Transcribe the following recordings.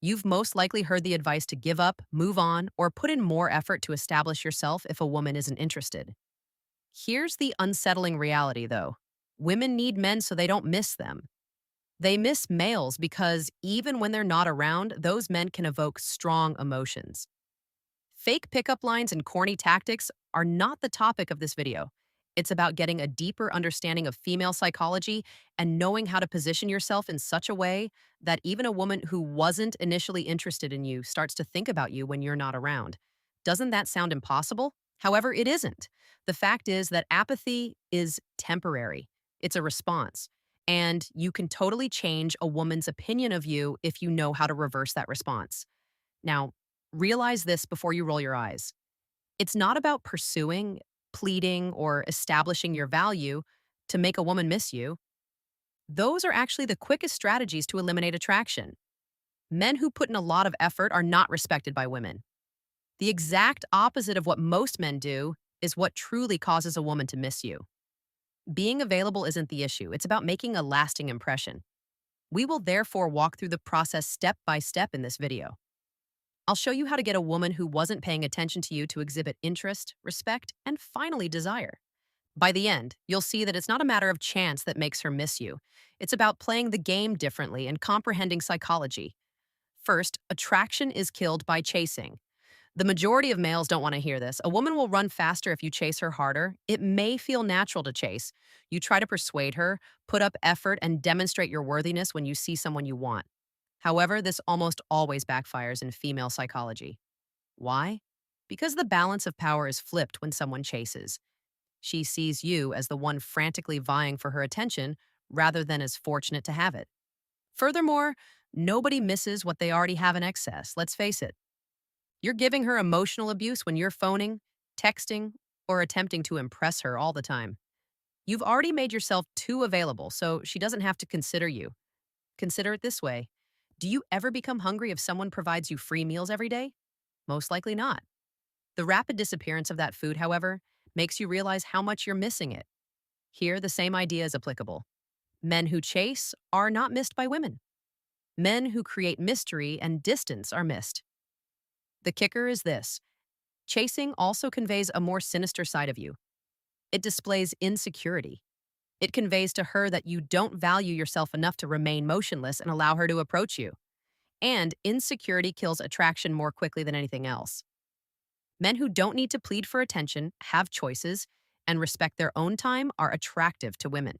You've most likely heard the advice to give up, move on, or put in more effort to establish yourself if a woman isn't interested. Here's the unsettling reality, though: women need men so they don't miss them. They miss males because even when they're not around, those men can evoke strong emotions. Fake pickup lines and corny tactics are not the topic of this video. It's about getting a deeper understanding of female psychology and knowing how to position yourself in such a way that even a woman who wasn't initially interested in you starts to think about you when you're not around. Doesn't that sound impossible? However, it isn't. The fact is that apathy is temporary, it's a response. And you can totally change a woman's opinion of you if you know how to reverse that response. Now, realize this before you roll your eyes. It's not about pursuing, pleading, or establishing your value to make a woman miss you. Those are actually the quickest strategies to eliminate attraction. Men who put in a lot of effort are not respected by women. The exact opposite of what most men do is what truly causes a woman to miss you. Being available isn't the issue, it's about making a lasting impression. We will therefore walk through the process step by step in this video. I'll show you how to get a woman who wasn't paying attention to you to exhibit interest, respect, and finally desire. By the end, you'll see that it's not a matter of chance that makes her miss you. It's about playing the game differently and comprehending psychology. First, attraction is killed by chasing. The majority of males don't want to hear this. A woman will run faster if you chase her harder. It may feel natural to chase. You try to persuade her, put up effort, and demonstrate your worthiness when you see someone you want. However, this almost always backfires in female psychology. Why? Because the balance of power is flipped when someone chases. She sees you as the one frantically vying for her attention rather than as fortunate to have it. Furthermore, nobody misses what they already have in excess, let's face it. You're giving her emotional abuse when you're phoning, texting, or attempting to impress her all the time. You've already made yourself too available, so she doesn't have to consider you. Consider it this way: do you ever become hungry if someone provides you free meals every day? Most likely not. The rapid disappearance of that food, however, makes you realize how much you're missing it. Here, the same idea is applicable. Men who chase are not missed by women. Men who create mystery and distance are missed. The kicker is this: chasing also conveys a more sinister side of you. It displays insecurity. It conveys to her that you don't value yourself enough to remain motionless and allow her to approach you. And insecurity kills attraction more quickly than anything else. Men who don't need to plead for attention, have choices, and respect their own time are attractive to women.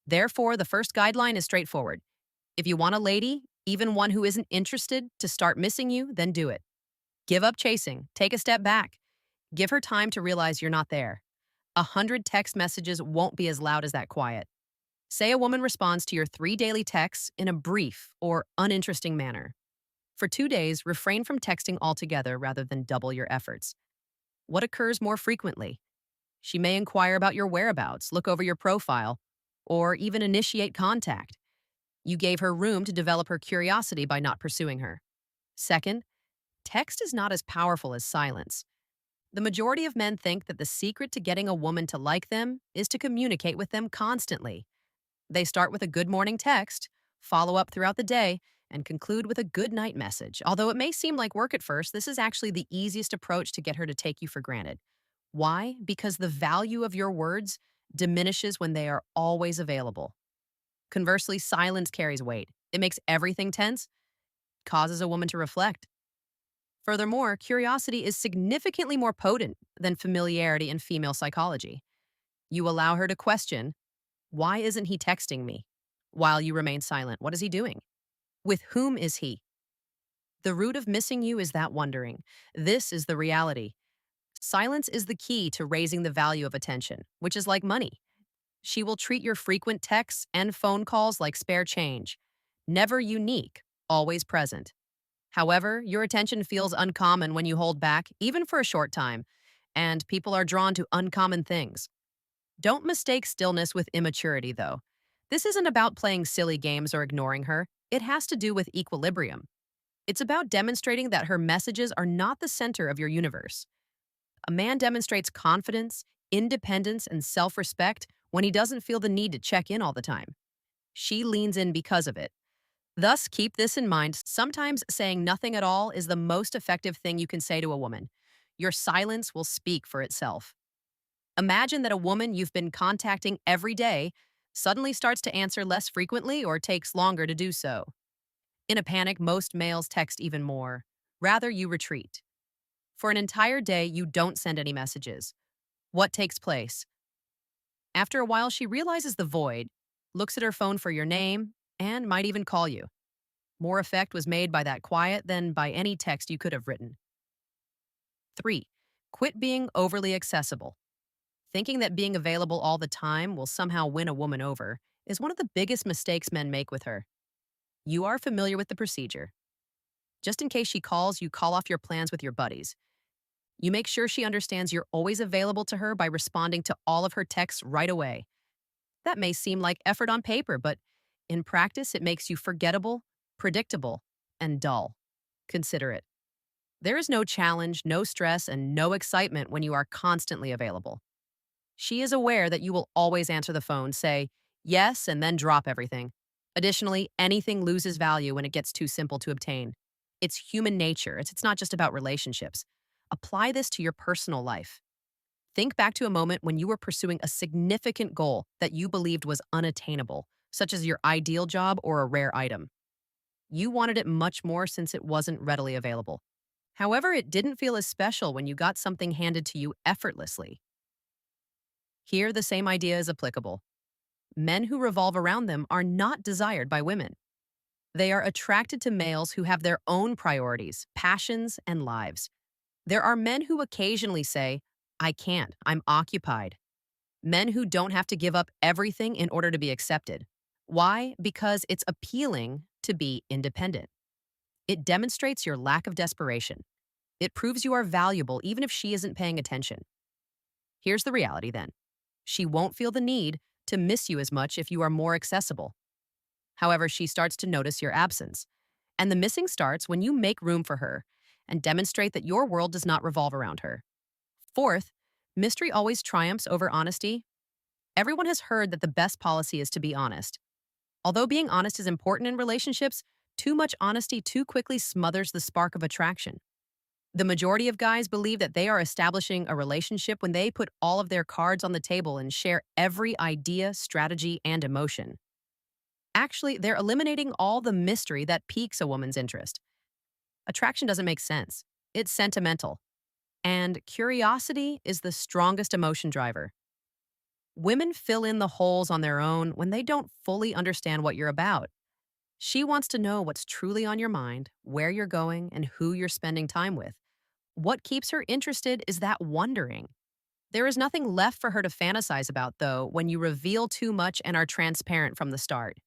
Therefore, the first guideline is straightforward. If you want a lady, even one who isn't interested, to start missing you, then do it. Give up chasing, take a step back. Give her time to realize you're not there. 100 text messages won't be as loud as that quiet. Say a woman responds to your 3 daily texts in a brief or uninteresting manner. For 2 days, refrain from texting altogether rather than double your efforts. What occurs more frequently? She may inquire about your whereabouts, look over your profile, or even initiate contact. You gave her room to develop her curiosity by not pursuing her. Second, text is not as powerful as silence. The majority of men think that the secret to getting a woman to like them is to communicate with them constantly. They start with a good morning text, follow up throughout the day, and conclude with a good night message. Although it may seem like work at first, this is actually the easiest approach to get her to take you for granted. Why? Because the value of your words diminishes when they are always available. Conversely, silence carries weight. It makes everything tense, causes a woman to reflect. Furthermore, curiosity is significantly more potent than familiarity in female psychology. You allow her to question, why isn't he texting me? While you remain silent, what is he doing? With whom is he? The root of missing you is that wondering. This is the reality. Silence is the key to raising the value of attention, which is like money. She will treat your frequent texts and phone calls like spare change. Never unique, always present. However, your attention feels uncommon when you hold back, even for a short time, and people are drawn to uncommon things. Don't mistake stillness with immaturity, though. This isn't about playing silly games or ignoring her. It has to do with equilibrium. It's about demonstrating that her messages are not the center of your universe. A man demonstrates confidence, independence, and self-respect when he doesn't feel the need to check in all the time. She leans in because of it. Thus, keep this in mind. Sometimes saying nothing at all is the most effective thing you can say to a woman. Your silence will speak for itself. Imagine that a woman you've been contacting every day suddenly starts to answer less frequently or takes longer to do so. In a panic, most males text even more. Rather, you retreat. For an entire day, you don't send any messages. What takes place? After a while, she realizes the void, looks at her phone for your name, and might even call you. More effect was made by that quiet than by any text you could have written. 3. Quit being overly accessible. Thinking that being available all the time will somehow win a woman over is one of the biggest mistakes men make with her. You are familiar with the procedure. Just in case she calls, you call off your plans with your buddies. You make sure she understands you're always available to her by responding to all of her texts right away. That may seem like effort on paper, but in practice, it makes you forgettable, predictable, and dull. Consider it. There is no challenge, no stress, and no excitement when you are constantly available. She is aware that you will always answer the phone, say yes, and then drop everything. Additionally, anything loses value when it gets too simple to obtain. It's human nature, it's not just about relationships. Apply this to your personal life. Think back to a moment when you were pursuing a significant goal that you believed was unattainable, such as your ideal job or a rare item. You wanted it much more since it wasn't readily available. However, it didn't feel as special when you got something handed to you effortlessly. Here, the same idea is applicable. Men who revolve around them are not desired by women. They are attracted to males who have their own priorities, passions, and lives. There are men who occasionally say, I can't, I'm occupied. Men who don't have to give up everything in order to be accepted. Why? Because it's appealing to be independent. It demonstrates your lack of desperation. It proves you are valuable even if she isn't paying attention. Here's the reality then. She won't feel the need to miss you as much if you are more accessible. However, she starts to notice your absence. And the missing starts when you make room for her and demonstrate that your world does not revolve around her. Fourth, mystery always triumphs over honesty. Everyone has heard that the best policy is to be honest. Although being honest is important in relationships, too much honesty too quickly smothers the spark of attraction. The majority of guys believe that they are establishing a relationship when they put all of their cards on the table and share every idea, strategy, and emotion. Actually, they're eliminating all the mystery that piques a woman's interest. Attraction doesn't make sense. It's sentimental. And curiosity is the strongest emotion driver. Women fill in the holes on their own when they don't fully understand what you're about. She wants to know what's truly on your mind, where you're going, and who you're spending time with. What keeps her interested is that wondering. There is nothing left for her to fantasize about, though, when you reveal too much and are transparent from the start.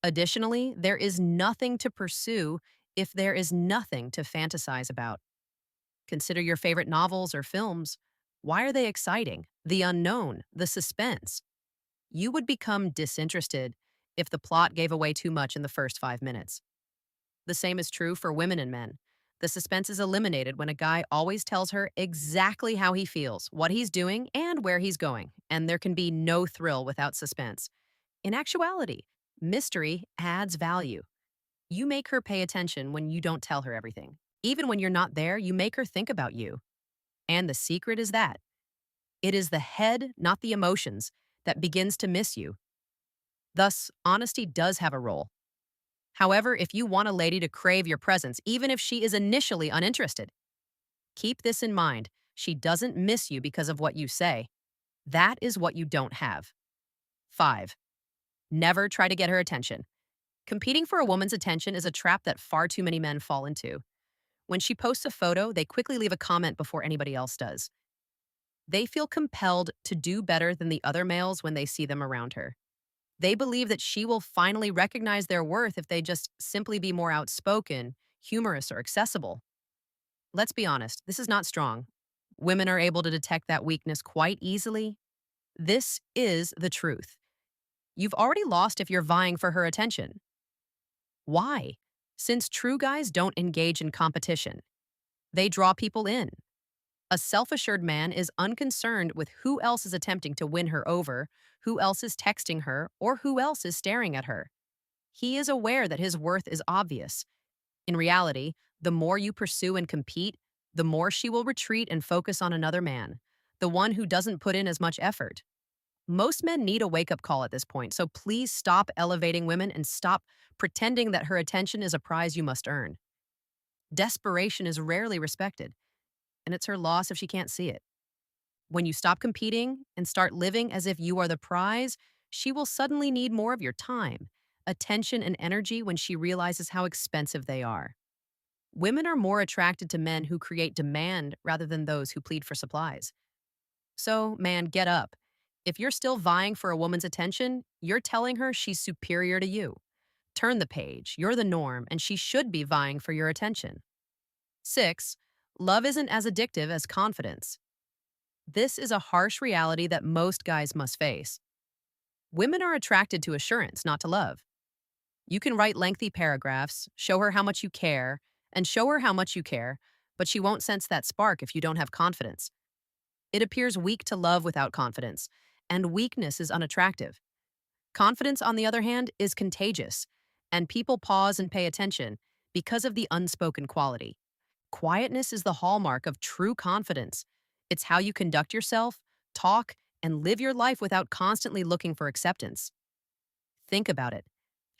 Additionally, there is nothing to pursue if there is nothing to fantasize about. Consider your favorite novels or films. Why are they exciting? The unknown, the suspense. You would become disinterested if the plot gave away too much in the first 5 minutes. The same is true for women and men. The suspense is eliminated when a guy always tells her exactly how he feels, what he's doing, and where he's going, and there can be no thrill without suspense. In actuality, mystery adds value. You make her pay attention when you don't tell her everything. Even when you're not there, you make her think about you. And the secret is that it is the head, not the emotions, that begins to miss you. Thus, honesty does have a role. However, if you want a lady to crave your presence, even if she is initially uninterested, keep this in mind. She doesn't miss you because of what you say. That is what you don't have. 5. Never try to get her attention. Competing for a woman's attention is a trap that far too many men fall into. When she posts a photo, they quickly leave a comment before anybody else does. They feel compelled to do better than the other males when they see them around her. They believe that she will finally recognize their worth if they just simply be more outspoken, humorous, or accessible. Let's be honest, this is not strong. Women are able to detect that weakness quite easily. This is the truth. You've already lost if you're vying for her attention. Why? Since true guys don't engage in competition. They draw people in. A self-assured man is unconcerned with who else is attempting to win her over, who else is texting her, or who else is staring at her. He is aware that his worth is obvious. In reality, the more you pursue and compete, the more she will retreat and focus on another man, the one who doesn't put in as much effort. Most men need a wake up call at this point, so please stop elevating women and stop pretending that her attention is a prize you must earn. Desperation is rarely respected, and it's her loss if she can't see it. When you stop competing and start living as if you are the prize, she will suddenly need more of your time, attention, and energy when she realizes how expensive they are. Women are more attracted to men who create demand rather than those who plead for supplies. So, man, get up. If you're still vying for a woman's attention, you're telling her she's superior to you. Turn the page. You're the norm, and she should be vying for your attention. 6. Love isn't as addictive as confidence. This is a harsh reality that most guys must face. Women are attracted to assurance, not to love. You can write lengthy paragraphs, show her how much you care, and show her how much you care, but she won't sense that spark if you don't have confidence. It appears weak to love without confidence, and weakness is unattractive. Confidence, on the other hand, is contagious, and people pause and pay attention because of the unspoken quality. Quietness is the hallmark of true confidence. It's how you conduct yourself, talk, and live your life without constantly looking for acceptance. Think about it.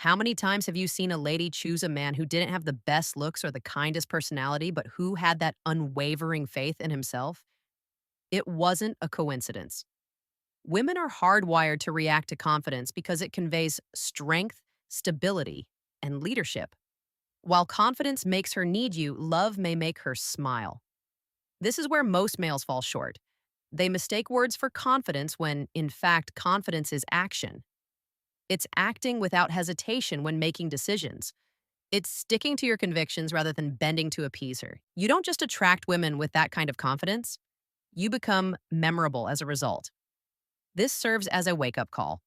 How many times have you seen a lady choose a man who didn't have the best looks or the kindest personality, but who had that unwavering faith in himself? It wasn't a coincidence. Women are hardwired to react to confidence because it conveys strength, stability, and leadership. While confidence makes her need you, love may make her smile. This is where most males fall short. They mistake words for confidence when, in fact, confidence is action. It's acting without hesitation when making decisions. It's sticking to your convictions rather than bending to appease her. You don't just attract women with that kind of confidence, you become memorable as a result. This serves as a wake-up call.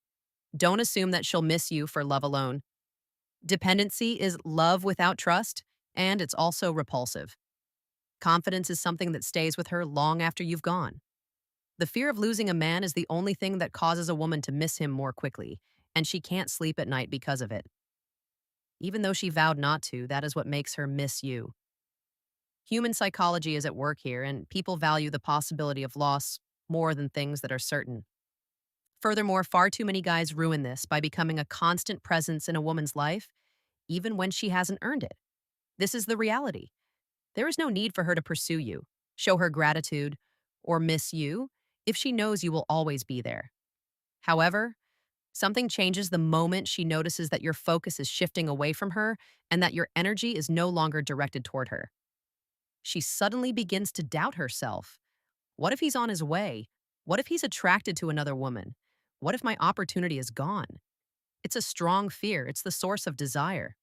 Don't assume that she'll miss you for love alone. Dependency is love without trust, and it's also repulsive. Confidence is something that stays with her long after you've gone. The fear of losing a man is the only thing that causes a woman to miss him more quickly, and she can't sleep at night because of it. Even though she vowed not to, that is what makes her miss you. Human psychology is at work here, and people value the possibility of loss more than things that are certain. Furthermore, far too many guys ruin this by becoming a constant presence in a woman's life, even when she hasn't earned it. This is the reality. There is no need for her to pursue you, show her gratitude, or miss you if she knows you will always be there. However, something changes the moment she notices that your focus is shifting away from her and that your energy is no longer directed toward her. She suddenly begins to doubt herself. What if he's on his way? What if he's attracted to another woman? What if my opportunity is gone? It's a strong fear. It's the source of desire.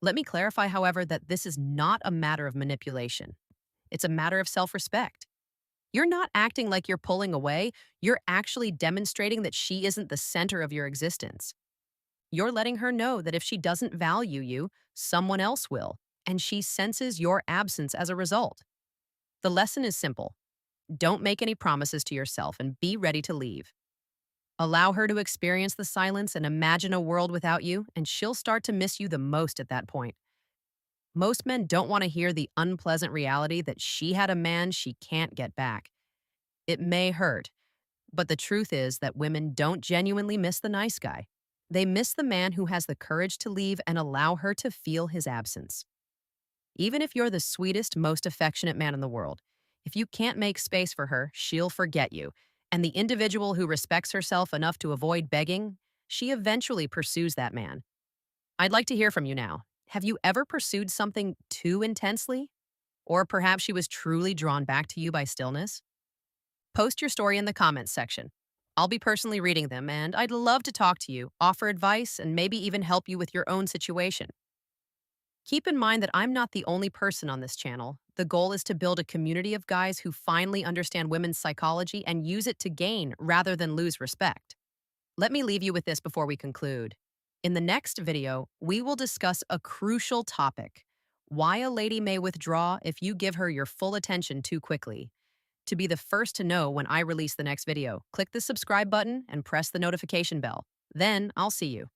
Let me clarify, however, that this is not a matter of manipulation. It's a matter of self-respect. You're not acting like you're pulling away. You're actually demonstrating that she isn't the center of your existence. You're letting her know that if she doesn't value you, someone else will, and she senses your absence as a result. The lesson is simple. Don't make any promises to yourself and be ready to leave. Allow her to experience the silence and imagine a world without you, and she'll start to miss you the most at that point. Most men don't want to hear the unpleasant reality that she had a man she can't get back. It may hurt, but the truth is that women don't genuinely miss the nice guy. They miss the man who has the courage to leave and allow her to feel his absence. Even if you're the sweetest, most affectionate man in the world, if you can't make space for her, she'll forget you. And the individual who respects herself enough to avoid begging, she eventually pursues that man. I'd like to hear from you now. Have you ever pursued something too intensely? Or perhaps she was truly drawn back to you by stillness? Post your story in the comments section. I'll be personally reading them, and I'd love to talk to you, offer advice, and maybe even help you with your own situation. Keep in mind that I'm not the only person on this channel. The goal is to build a community of guys who finally understand women's psychology and use it to gain rather than lose respect. Let me leave you with this before we conclude. In the next video, we will discuss a crucial topic: why a lady may withdraw if you give her your full attention too quickly. To be the first to know when I release the next video, click the subscribe button and press the notification bell. Then I'll see you.